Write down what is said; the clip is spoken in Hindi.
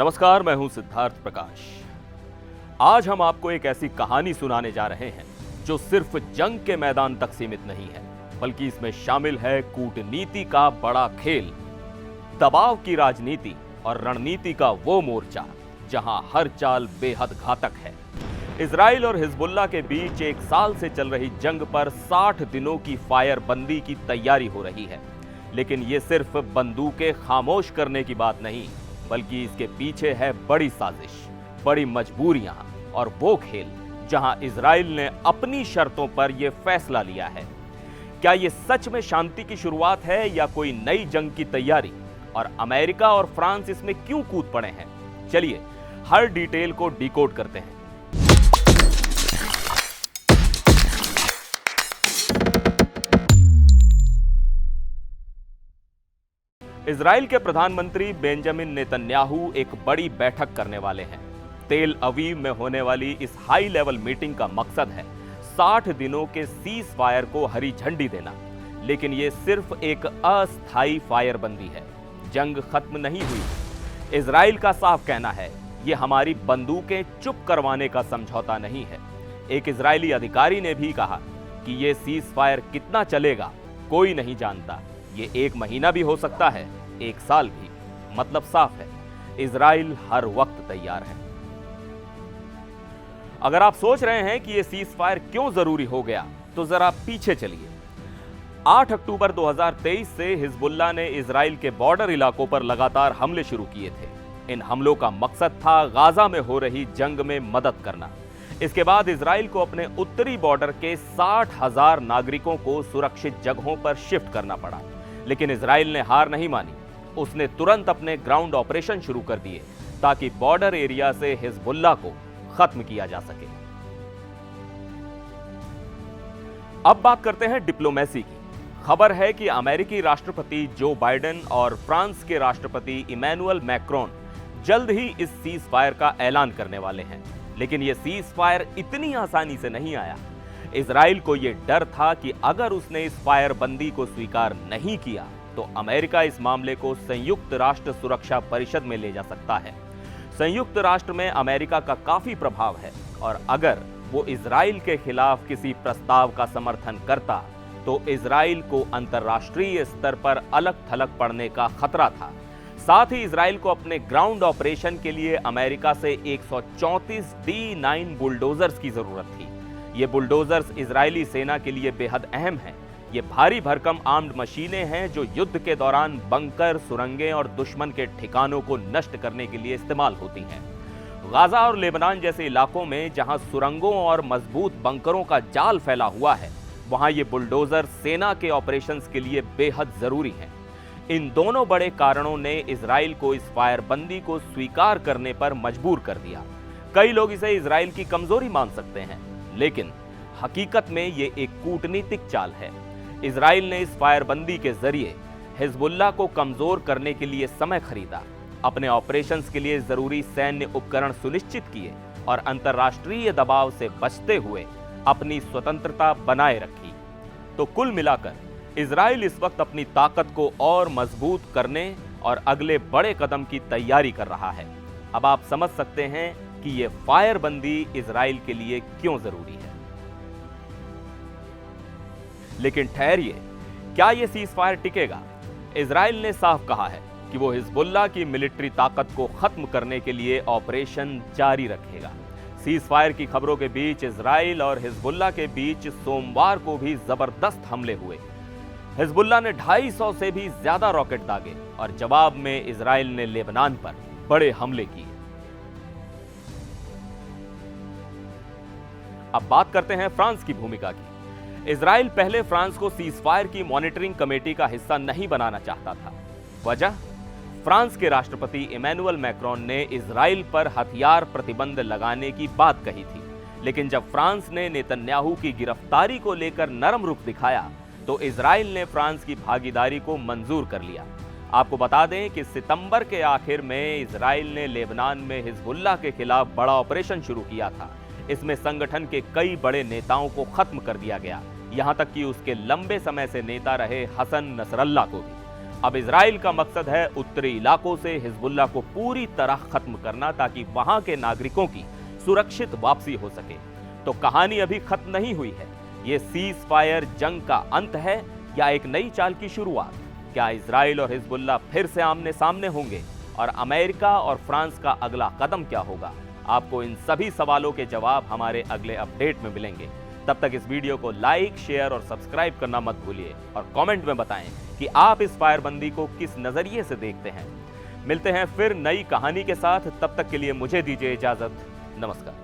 नमस्कार, मैं हूं सिद्धार्थ प्रकाश। आज हम आपको एक ऐसी कहानी सुनाने जा रहे हैं जो सिर्फ जंग के मैदान तक सीमित नहीं है, बल्कि इसमें शामिल है कूटनीति का बड़ा खेल, दबाव की राजनीति और रणनीति का वो मोर्चा जहां हर चाल बेहद घातक है। इजराइल और हिजबुल्लाह के बीच एक साल से चल रही जंग पर 60 दिनों की फायर बंदी की तैयारी हो रही है। लेकिन ये सिर्फ बंदूकें खामोश करने की बात नहीं, बल्कि इसके पीछे है बड़ी साजिश, बड़ी मजबूरियां और वो खेल जहां इजराइल ने अपनी शर्तों पर यह फैसला लिया है। क्या यह सच में शांति की शुरुआत है या कोई नई जंग की तैयारी? और अमेरिका और फ्रांस इसमें क्यों कूद पड़े हैं? चलिए हर डिटेल को डिकोड करते हैं। इजराइल के प्रधानमंत्री बेंजामिन नेतन्याहू एक बड़ी बैठक करने वाले हैं। तेल अवीव में होने वाली इस हाई लेवल मीटिंग का मकसद है 60 दिनों के सीज फायर को हरी झंडी देना। लेकिन यह सिर्फ एक अस्थायी फायर बंदी है, जंग खत्म नहीं हुई। इजराइल का साफ कहना है यह हमारी बंदूकें चुप करवाने का समझौता नहीं है। एक इजरायली अधिकारी ने भी कहा कि यह सीज फायर कितना चलेगा कोई नहीं जानता, ये 1 महीना भी हो सकता है, 1 साल भी। मतलब साफ है, इजराइल हर वक्त तैयार है। अगर आप सोच रहे हैं कि यह सीज फायर क्यों जरूरी हो गया, तो जरा पीछे चलिए। 8 अक्टूबर 2023 से हिजबुल्लाह ने इजराइल के बॉर्डर इलाकों पर लगातार हमले शुरू किए थे। इन हमलों का मकसद था गाजा में हो रही जंग में मदद करना। इसके बाद इजराइल को अपने उत्तरी बॉर्डर के 60,000 नागरिकों को सुरक्षित जगहों पर शिफ्ट करना पड़ा। लेकिन इजराइल ने हार नहीं मानी। उसने तुरंत अपने ग्राउंड ऑपरेशन शुरू कर दिए ताकि बॉर्डर एरिया से हिजबुल्लाह को खत्म किया जा सके। अब बात करते हैं डिप्लोमेसी की। खबर है कि अमेरिकी राष्ट्रपति जो बाइडेन और फ्रांस के राष्ट्रपति इमैनुअल मैक्रोन जल्द ही इस सीज फायर का ऐलान करने वाले हैं। लेकिन यह सीज फायर इतनी आसानी से नहीं आया। इजराइल को यह डर था कि अगर उसने इस फायर बंदी को स्वीकार नहीं किया तो अमेरिका इस मामले को संयुक्त राष्ट्र सुरक्षा परिषद में ले जा सकता है। संयुक्त राष्ट्र में अमेरिका का काफी प्रभाव है और अगर वो इजराइल के खिलाफ किसी प्रस्ताव का समर्थन करता तो इजराइल को अंतर्राष्ट्रीय स्तर पर अलग थलग पड़ने का खतरा था। साथ ही इजराइल को अपने ग्राउंड ऑपरेशन के लिए अमेरिका से 134 D9 बुलडोजर्स की जरूरत थी। ये बुलडोजर्स इजरायली सेना के लिए बेहद अहम हैं। ये भारी भरकम आर्म्ड मशीनें हैं जो युद्ध के दौरान बंकर, सुरंगें और दुश्मन के ठिकानों को नष्ट करने के लिए इस्तेमाल होती हैं। गाजा और लेबनान जैसे इलाकों में जहां सुरंगों और मजबूत बंकरों का जाल फैला हुआ है, वहां ये बुलडोजर सेना के ऑपरेशंस के लिए बेहद जरूरी हैं। इन दोनों बड़े कारणों ने इजराइल को इस फायरबंदी को स्वीकार करने पर मजबूर कर दिया। कई लोग इसे इजराइल की कमजोरी मान सकते हैं, लेकिन हकीकत में ये एक कूटनीतिक चाल है। इजराइल ने इस फायरबंदी के जरिए हिजबुल्लाह को कमजोर करने के लिए समय खरीदा, अपने ऑपरेशंस के लिए जरूरी सैन्य उपकरण सुनिश्चित किए और अंतर्राष्ट्रीय दबाव से बचते हुए अपनी स्वतंत्रता बनाए रखी। तो कुल मिलाकर इजराइल इस वक्त अपनी ताकत को और मजबूत करने और अगले बड़े कदम की तैयारी कर रहा है। अब आप समझ सकते हैं कि यह फायरबंदी इजराइल के लिए क्यों जरूरी है। लेकिन ठहरिए, क्या यह सीज फायर टिकेगा? इजराइल ने साफ कहा है कि वो हिजबुल्लाह की मिलिट्री ताकत को खत्म करने के लिए ऑपरेशन जारी रखेगा। सीज फायर की खबरों के बीच इजराइल और हिजबुल्लाह के बीच सोमवार को भी जबरदस्त हमले हुए। हिजबुल्लाह ने 250 से भी ज्यादा रॉकेट दागे और जवाब में इजराइल ने लेबनान पर बड़े हमले किए। अब बात करते हैं फ्रांस की भूमिका की। इजराइल पहले फ्रांस को सीजफायर की मॉनिटरिंग कमेटी का हिस्सा नहीं बनाना चाहता था। वजह, फ्रांस के राष्ट्रपति इमैनुअल मैक्रोन ने इजराइल पर हथियार प्रतिबंध लगाने की बात कही थी। लेकिन जब फ्रांस ने नेतन्याहू की गिरफ्तारी को लेकर नरम रुख दिखाया तो इजराइल ने फ्रांस की भागीदारी को मंजूर कर लिया। आपको बता दें कि सितंबर के आखिर में इजराइल ने लेबनान में हिजबुल्लाह के खिलाफ बड़ा ऑपरेशन शुरू किया था। इसमें संगठन के कई बड़े नेताओं को खत्म कर दिया गया, यहां तक कि उसके लंबे समय से नेता रहे हसन नसरल्लाह को भी। अब इजराइल का मकसद है उत्तरी इलाकों से हिजबुल्लाह को पूरी तरह खत्म करना ताकि वहां के नागरिकों की सुरक्षित वापसी हो सके। तो कहानी अभी खत्म नहीं हुई है। ये सीज फायर जंग का अंत है या एक नई चाल की शुरुआत? क्या इजराइल और हिजबुल्लाह फिर से आमने सामने होंगे और अमेरिका और फ्रांस का अगला कदम क्या होगा? आपको इन सभी सवालों के जवाब हमारे अगले अपडेट में मिलेंगे। तब तक इस वीडियो को लाइक, शेयर और सब्सक्राइब करना मत भूलिए और कमेंट में बताएं कि आप इस फायरबंदी को किस नजरिए से देखते हैं। मिलते हैं फिर नई कहानी के साथ, तब तक के लिए मुझे दीजिए इजाजत। नमस्कार।